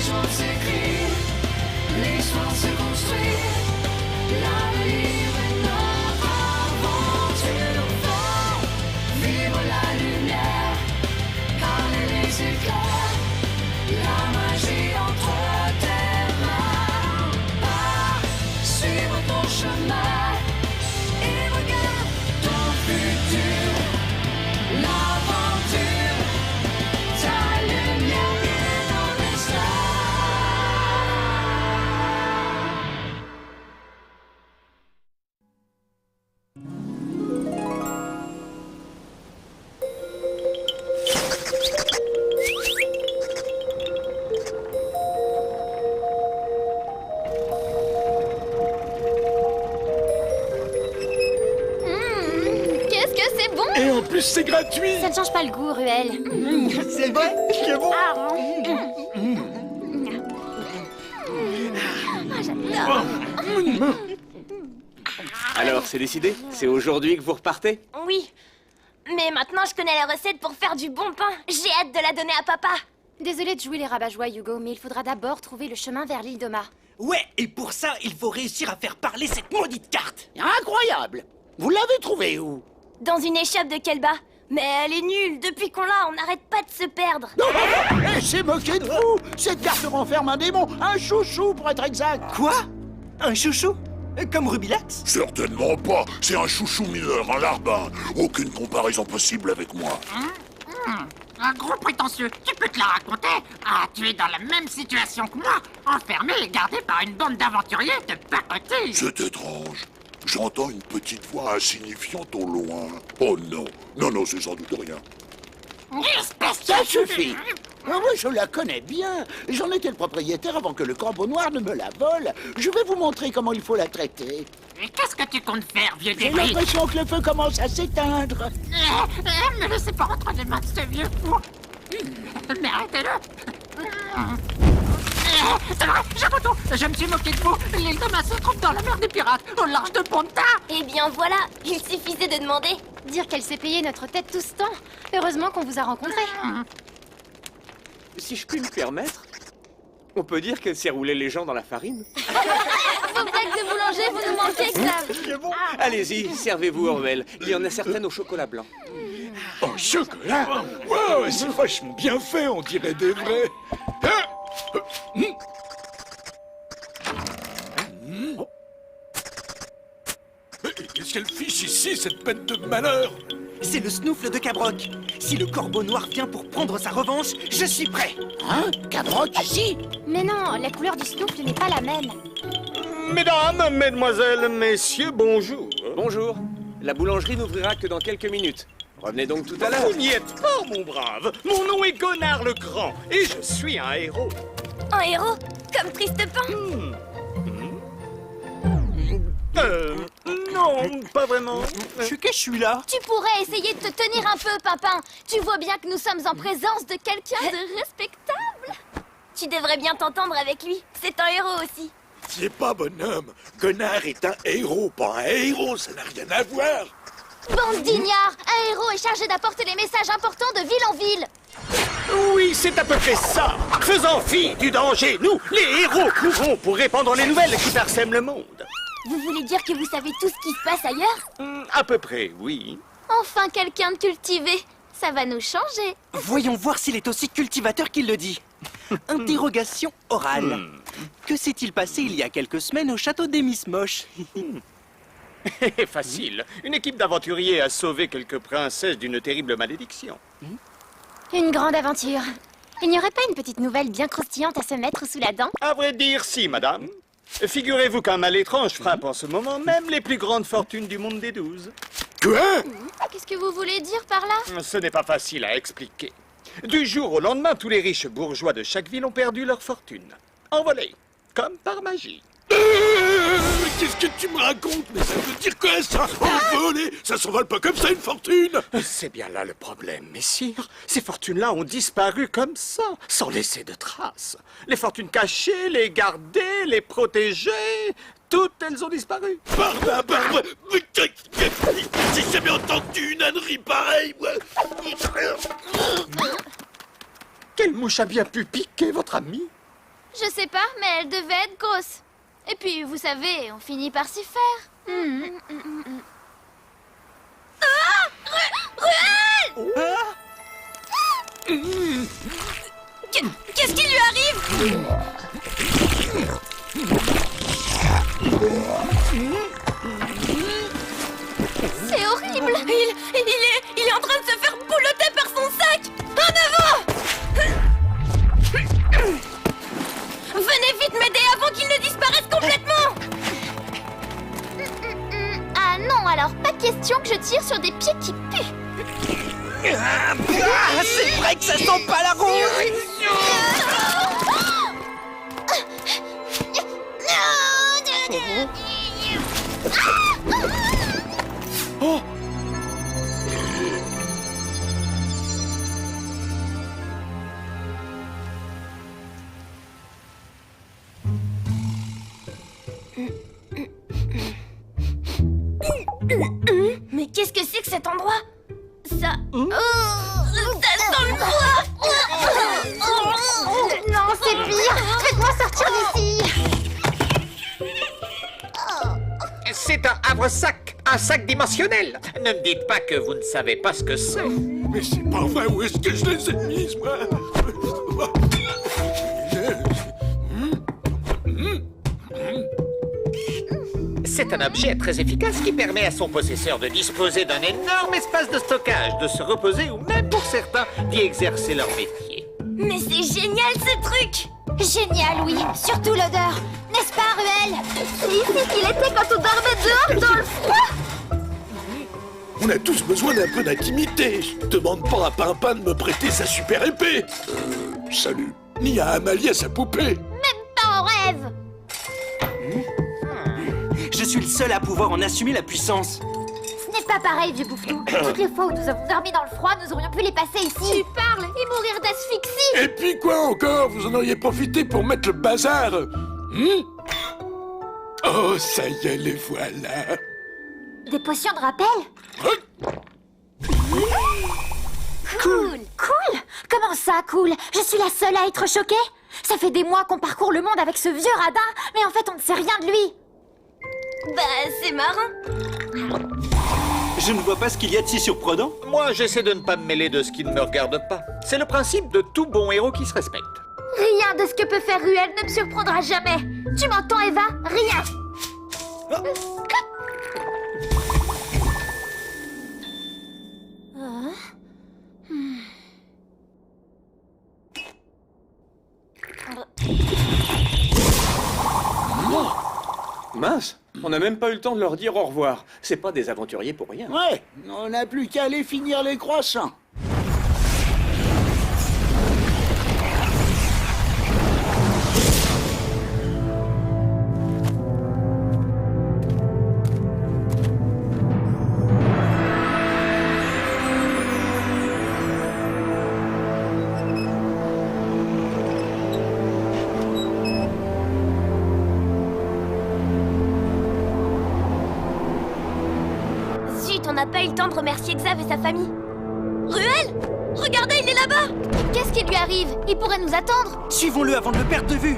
chemins s'écrivent, l'histoire se construit. L'avenir est notre aventure. Faut vivre la lumière, garder les éclairs, la magie entre tes mains. Pars, suivre ton chemin et regarde ton futur. L'aventure, ta lumière brille dans les stars. Qu'est-ce que c'est bon! Et en plus, c'est gratuit. Ça ne change pas le goût, Ruel. C'est vrai, c'est bon. J'adore. Alors, c'est décidé? C'est aujourd'hui que vous repartez? Oui. Mais maintenant, je connais la recette pour faire du bon pain. J'ai hâte de la donner à papa. Désolée de jouer les rabat-joie, Hugo, mais il faudra d'abord trouver le chemin vers l'île d'Oma. Ouais, et pour ça, il faut réussir à faire parler cette maudite carte. Incroyable! Vous l'avez trouvée où? Dans une échoppe de Kelba. Mais elle est nulle. Depuis qu'on l'a, on n'arrête pas de se perdre. Eh, c'est moqué de vous! Cette carte renferme un démon, un chouchou pour être exact! Quoi? Un chouchou? Comme Rubilax? Certainement pas. C'est un chouchou mineur, un larbin. Aucune comparaison possible avec moi. Un gros prétentieux, tu peux te la raconter? Ah, tu es dans la même situation que moi, enfermé et gardé par une bande d'aventuriers de pacotille. C'est étrange. J'entends une petite voix insignifiante au loin. Oh non. Non, c'est sans doute rien. Espèce Ça de- suffit! Moi, je la connais bien. J'en étais le propriétaire avant que le corbeau noir ne me la vole. Je vais vous montrer comment il faut la traiter. Et qu'est-ce que tu comptes faire, vieux J'ai débris? l'impression que le feu commence à s'éteindre. Ne laissez pas entre les mains de ce vieux fou. Mais arrêtez-le. C'est vrai, j'ai raison, je me suis moqué de vous. L'île d'Oma se trouve dans la mer des pirates, au large de Ponta. Eh bien voilà, il suffisait de demander. Dire qu'elle s'est payée notre tête tout ce temps. Heureusement qu'on vous a rencontrés. Si je puis me permettre, on peut dire qu'elle s'est roulée les gens dans la farine. Vos blagues de boulanger, vous nous manquez, Clave. Allez-y, servez-vous, Orwell. Il y en a certaines au chocolat blanc. Oh, chocolat. Ouais, c'est vachement bien fait, on dirait des vrais. Qu'est-ce qu'elle fiche ici, cette bête de malheur? C'est le snoufle de Cabroc. Si le corbeau noir vient pour prendre sa revanche, je suis prêt. Hein? Cabroc ici? Mais non, la couleur du snoufle n'est pas la même. Mesdames, mesdemoiselles, messieurs, bonjour. Bonjour. La boulangerie n'ouvrira que dans quelques minutes. Revenez donc tout à l'heure. Vous n'y êtes pas, mon brave. Mon nom est Gonard le Grand et je suis un héros. Un héros? Comme Tristepin? Non, pas vraiment. Je suis là. Tu pourrais essayer de te tenir un peu, Pimpin. Tu vois bien que nous sommes en présence de quelqu'un de respectable. Tu devrais bien t'entendre avec lui. C'est un héros aussi. C'est pas bonhomme. Connard est un héros, pas un héros, ça n'a rien à voir. Bande d'ignards! Un héros est chargé d'apporter les messages importants de ville en ville. Oui, c'est à peu près ça. Faisant fi du danger, nous, les héros, courons pour répandre les nouvelles qui parsèment le monde. Vous voulez dire que vous savez tout ce qui se passe ailleurs? À peu près, oui. Enfin quelqu'un de cultivé. Ça va nous changer. Voyons voir s'il est aussi cultivateur qu'il le dit. Interrogation orale. Que s'est-il passé il y a quelques semaines au château des Miss Moche? Facile. Une équipe d'aventuriers a sauvé quelques princesses d'une terrible malédiction. Une grande aventure. Il n'y aurait pas une petite nouvelle bien croustillante à se mettre sous la dent? À vrai dire, si, madame. Figurez-vous qu'un mal étrange frappe en ce moment même les plus grandes fortunes du monde des 12. Quoi? Qu'est-ce que vous voulez dire par là? Ce n'est pas facile à expliquer. Du jour au lendemain, tous les riches bourgeois de chaque ville ont perdu leur fortune. Envolés, comme par magie. Qu'est-ce que tu me racontes? Mais ça veut dire quoi, ça? Envolé? Ça s'envole pas comme ça, une fortune? C'est bien là le problème, messire. Ces fortunes-là ont disparu comme ça, sans laisser de traces. Les fortunes cachées, les gardées, les protégées, toutes elles ont disparu. Barbare! J'ai jamais entendu une ânerie pareille, moi! Quelle mouche a bien pu piquer votre ami? Je sais pas, mais elle devait être grosse. Et puis, vous savez, on finit par s'y faire. Qu'est-ce qui lui arrive? C'est horrible. Il est en train de se faire boulotter par son sac. En avant! Venez vite m'aider avant qu'il ne disparaisse complètement. Ah non, alors pas question que je tire sur des pieds qui puent. C'est vrai que ça sent pas la rouge. Oh. Mais qu'est-ce que c'est que cet endroit? Ça... ça sent le bois. Non, c'est pire. Faites-moi sortir d'ici. C'est un havre-sac, un sac dimensionnel. Ne me dites pas que vous ne savez pas ce que c'est. Mais c'est pas vrai, où est-ce que je les ai mises, moi? C'est un objet très efficace qui permet à son possesseur de disposer d'un énorme espace de stockage, de se reposer ou même pour certains d'y exercer leur métier. Mais c'est génial ce truc. Génial, oui. Surtout l'odeur. N'est-ce pas, Ruel? C'est ici qu'il était quand on dormait dehors dans le froid. On a tous besoin d'un peu d'intimité. Je demande pas à Pimpin de me prêter sa super épée. Salut. Ni à Amalie sa poupée. Même pas en rêve. Je suis le seul à pouvoir en assumer la puissance. Ce n'est pas pareil, vieux bouffetou. Toutes les fois où nous avons dormi dans le froid, nous aurions pu les passer ici. Tu parles et mourir d'asphyxie. Et puis quoi encore? Vous en auriez profité pour mettre le bazar. Oh, ça y est, les voilà. Des potions de rappel? Cool. Cool? Comment ça, cool? Je suis la seule à être choquée? Ça fait des mois qu'on parcourt le monde avec ce vieux radin, mais en fait on ne sait rien de lui. Bah, c'est marrant. Je ne vois pas ce qu'il y a de si surprenant. Moi, j'essaie de ne pas me mêler de ce qui ne me regarde pas. C'est le principe de tout bon héros qui se respecte. Rien de ce que peut faire Ruel ne me surprendra jamais. Tu m'entends, Eva? Rien. Mince, on n'a même pas eu le temps de leur dire au revoir. C'est pas des aventuriers pour rien. Ouais, on n'a plus qu'à aller finir les croissants. On n'a pas eu le temps de remercier Xav et sa famille. Ruel! Regardez, il est là-bas! Qu'est-ce qui lui arrive? Il pourrait nous attendre. Suivons-le avant de le perdre de vue.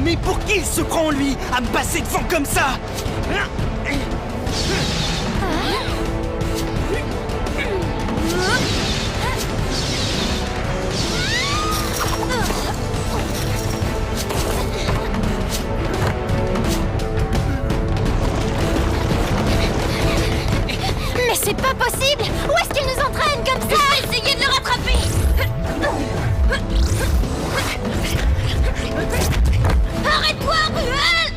Mais pour qui il se prend, lui, à me passer devant comme ça? Mais c'est pas possible! Où est-ce qu'il nous entraîne comme ça? Je vais essayer de le rattraper! Arrête-toi, Ruel!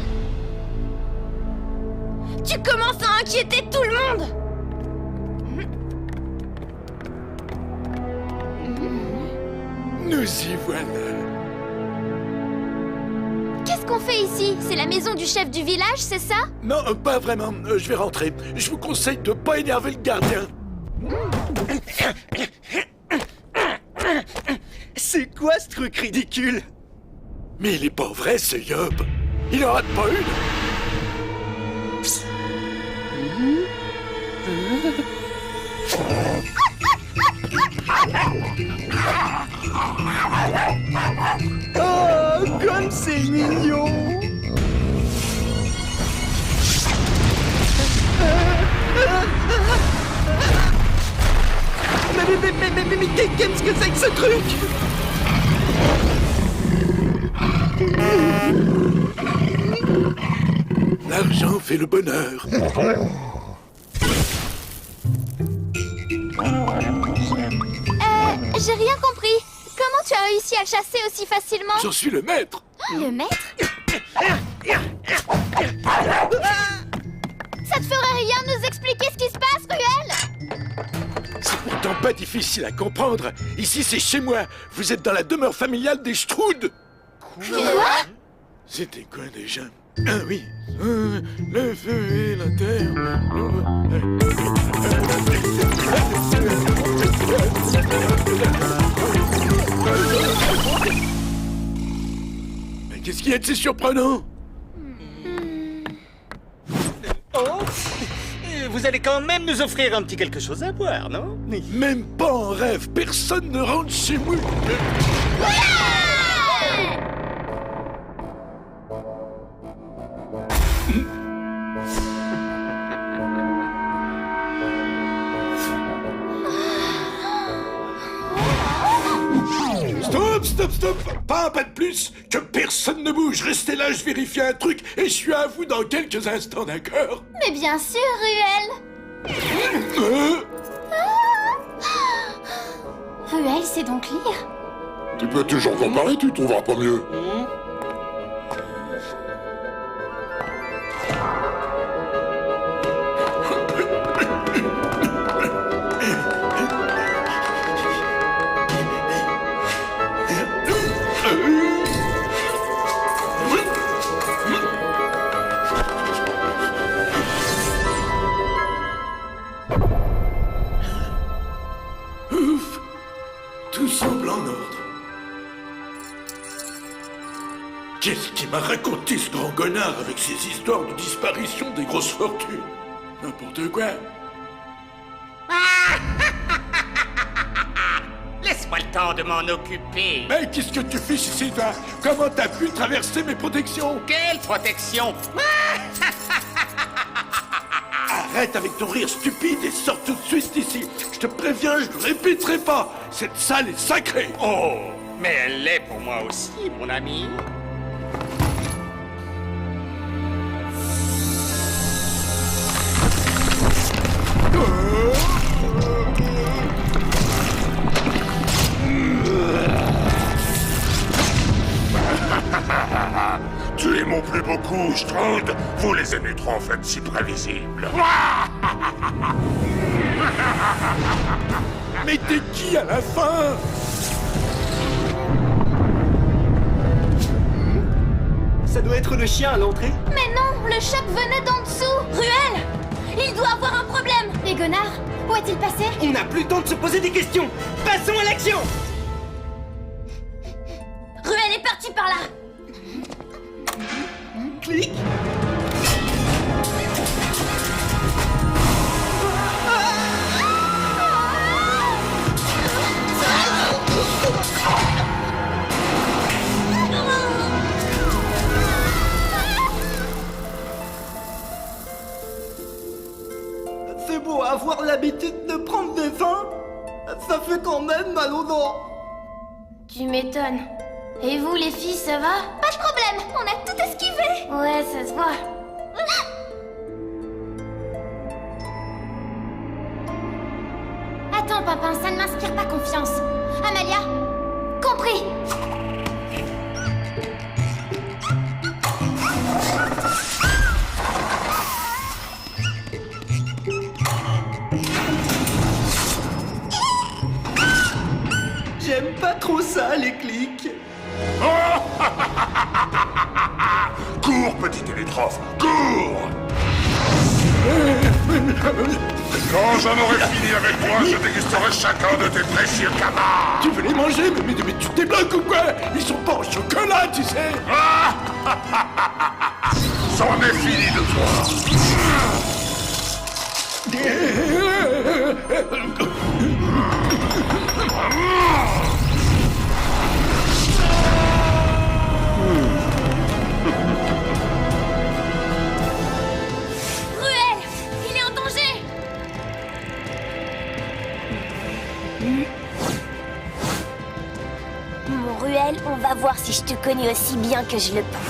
Qu'est-ce qu'on fait ici? C'est la maison du chef du village, c'est ça? Non, pas vraiment. Je vais rentrer. Je vous conseille de pas énerver le gardien. C'est quoi ce truc ridicule? Mais il est pas vrai, ce Yob. Il en rate pas une. Oh, comme c'est mignon! Mais qu'est-ce que c'est que ce truc? L'argent fait le bonheur. J'ai rien compris. Comment tu as réussi à le chasser aussi facilement? J'en suis le maître. Le maître? Ça te ferait rien de nous expliquer ce qui se passe, Ruel? C'est pourtant pas difficile à comprendre. Ici, c'est chez moi. Vous êtes dans la demeure familiale des Schtrouds. Quoi? C'était quoi déjà? Ah oui. Le feu et la terre. Mais qu'est-ce qu'il y a de si surprenant? Oh, vous allez quand même nous offrir un petit quelque chose à boire, non? Même pas en rêve. Personne ne rentre chez moi. Stop! Pas un pas de plus! Que personne ne bouge! Restez là, je vérifie un truc et je suis à vous dans quelques instants, d'accord? Mais bien sûr, Ruel! Ruel sait donc lire. Tu peux toujours comparer, tu trouveras pas mieux. Ouf! Tout semble en ordre. Qu'est-ce qui m'a raconté ce grand connard avec ses histoires de disparition des grosses fortunes? N'importe quoi. Laisse-moi le temps de m'en occuper. Mais qu'est-ce que tu fais ici, toi? Comment t'as pu traverser mes protections? Quelle protection? Arrête avec ton rire stupide et sors tout de suite d'ici. Je te préviens, je ne répéterai pas. Cette salle est sacrée. Oh, mais elle l'est pour moi aussi, mon ami. Tu es mon plus beau coup, Stroud. Vous les aimez trop en fait si prévisibles. Mais t'es qui à la fin? Ça doit être le chien à l'entrée. Mais non, le choc venait d'en dessous! Ruel! Il doit avoir un problème! Et Gonard, où est-il passé? On n'a plus le temps de se poser des questions. Passons à l'action. Ruel est parti par là! Clic. C'est beau avoir l'habitude de prendre des vins. Ça fait quand même mal aux dents. Tu m'étonnes. Et vous, les filles, ça va? Pas de problème, on a tout esquivé! Ouais, ça se voit. Attends, Pimpin, ça ne m'inspire pas confiance. Amalia? Compris! J'aime pas trop ça, les clics. limitrophes. Cours! Quand j'en aurai fini avec toi, je dégusterai chacun de tes précieux camas. Tu veux les manger? Mais tu débloques ou quoi? Ils sont pas en chocolat, tu sais. C'en est fini de toi. Ruel, il est en danger. Mon Ruel, on va voir si je te connais aussi bien que je le pense.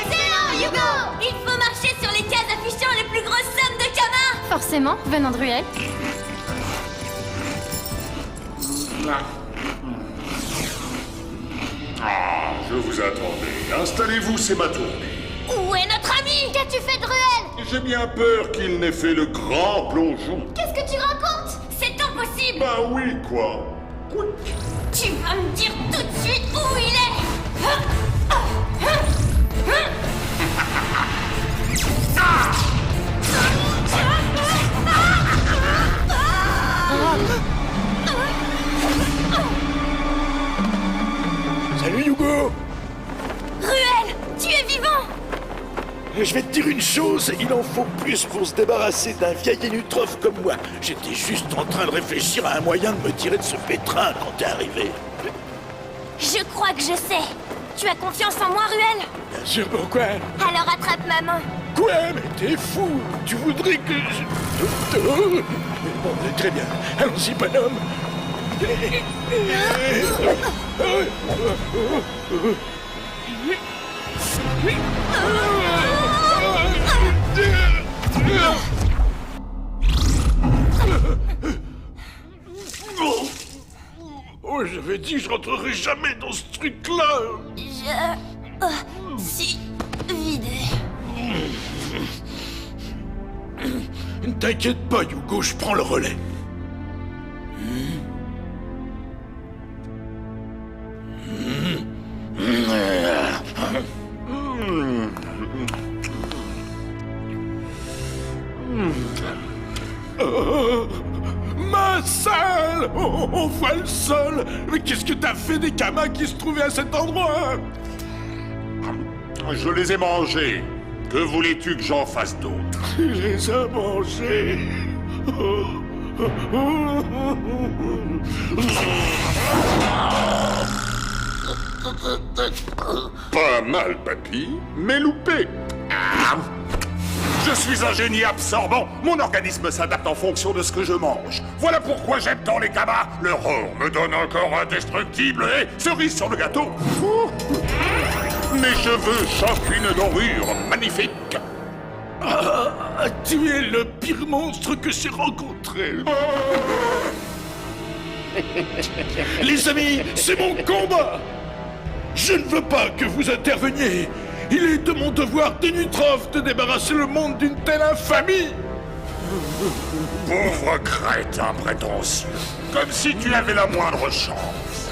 Excellent, Hugo! Il faut marcher sur les cases affichant les plus grosses sommes de Kama! Forcément, venant de Ruel. Je vous attendais. Installez-vous, c'est ma tournée. Où est notre ami? Qu'as-tu fait de Ruel? J'ai bien peur qu'il n'ait fait le grand plongeon. Qu'est-ce que tu racontes? C'est impossible! Bah oui, quoi. Tu vas me dire tout de suite où il est! Salut, Hugo. Ruel, tu es vivant! Je vais te dire une chose, il en faut plus pour se débarrasser d'un vieil énutrophe comme moi. J'étais juste en train de réfléchir à un moyen de me tirer de ce pétrin quand t'es arrivé. Je crois que je sais. Tu as confiance en moi, Ruel? Bien sûr, pourquoi? Alors attrape ma main. Quoi? Mais t'es fou! Tu voudrais que je... Bon, très bien. Allons-y, bonhomme. Oh, j'avais dit que je rentrerai jamais dans ce truc-là. Si vidé. Ne t'inquiète pas, Hugo, je prends le relais. Ma salle! On voit le sol! Mais qu'est-ce que t'as fait des camas qui se trouvaient à cet endroit? Je les ai mangés. Que voulais-tu que j'en fasse d'autre? Tu les as mangés! Pas mal, papy, mais loupé. Je suis un génie absorbant. Mon organisme s'adapte en fonction de ce que je mange. Voilà pourquoi j'aime tant les camas. Leur or me donne un corps indestructible et, cerise sur le gâteau, mes cheveux choquent une dorure magnifique. Tu es le pire monstre que j'ai rencontré. Les amis, c'est mon combat. Je ne veux pas que vous interveniez. Il est de mon devoir d'énutrophe de débarrasser le monde d'une telle infamie. Pauvre crétin prétentieux. Comme si tu avais la moindre chance.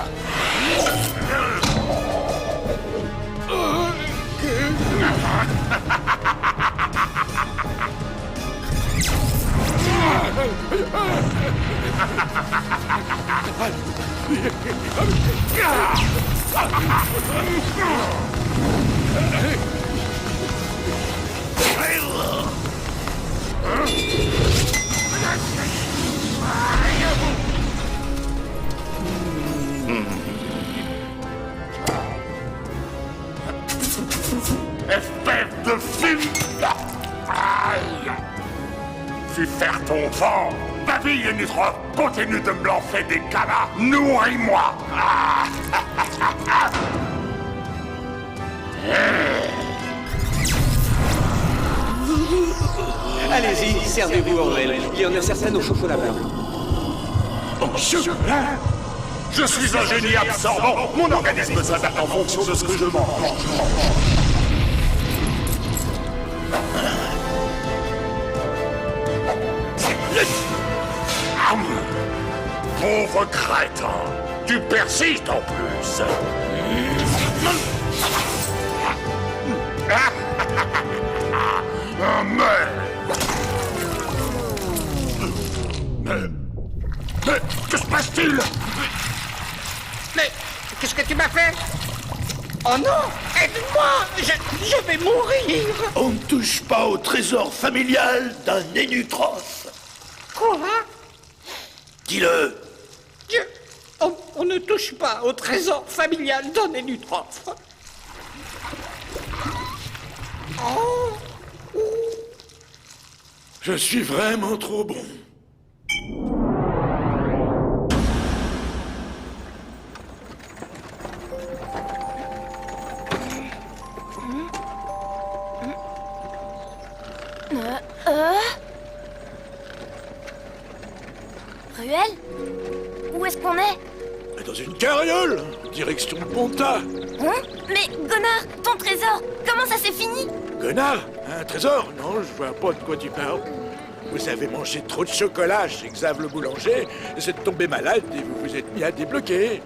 Espèce de film. Aïe. Fais faire ton vent. Babille Énutrophe, continue de me lancer des camas. Nourris-moi. Allez-y, servez-vous, Orwell. Il y en a certaines au chocolat blanc. Au chocolat? Je suis un génie absorbant. Mon organisme s'adapte en fonction de ce que je mange. Pauvre crétin. Tu persistes en plus. Mais que se passe-t-il? Mais qu'est-ce que tu m'as fait? Oh non! Aide-moi! Je vais mourir! On ne touche pas au trésor familial d'un Nénutrophe. Quoi? Dis-le. On ne touche pas au trésor familial d'un Nénutrophe. Je suis vraiment trop bon. Ruelle? Où est-ce qu'on est? Dans une carriole, direction Ponta. Hein? Mais, Gonard, ton trésor, comment ça s'est fini? Connard, un trésor? Non, je vois pas de quoi tu parles. Vous avez mangé trop de chocolat chez Xav le boulanger, vous êtes tombé malade et vous vous êtes mis à débloquer.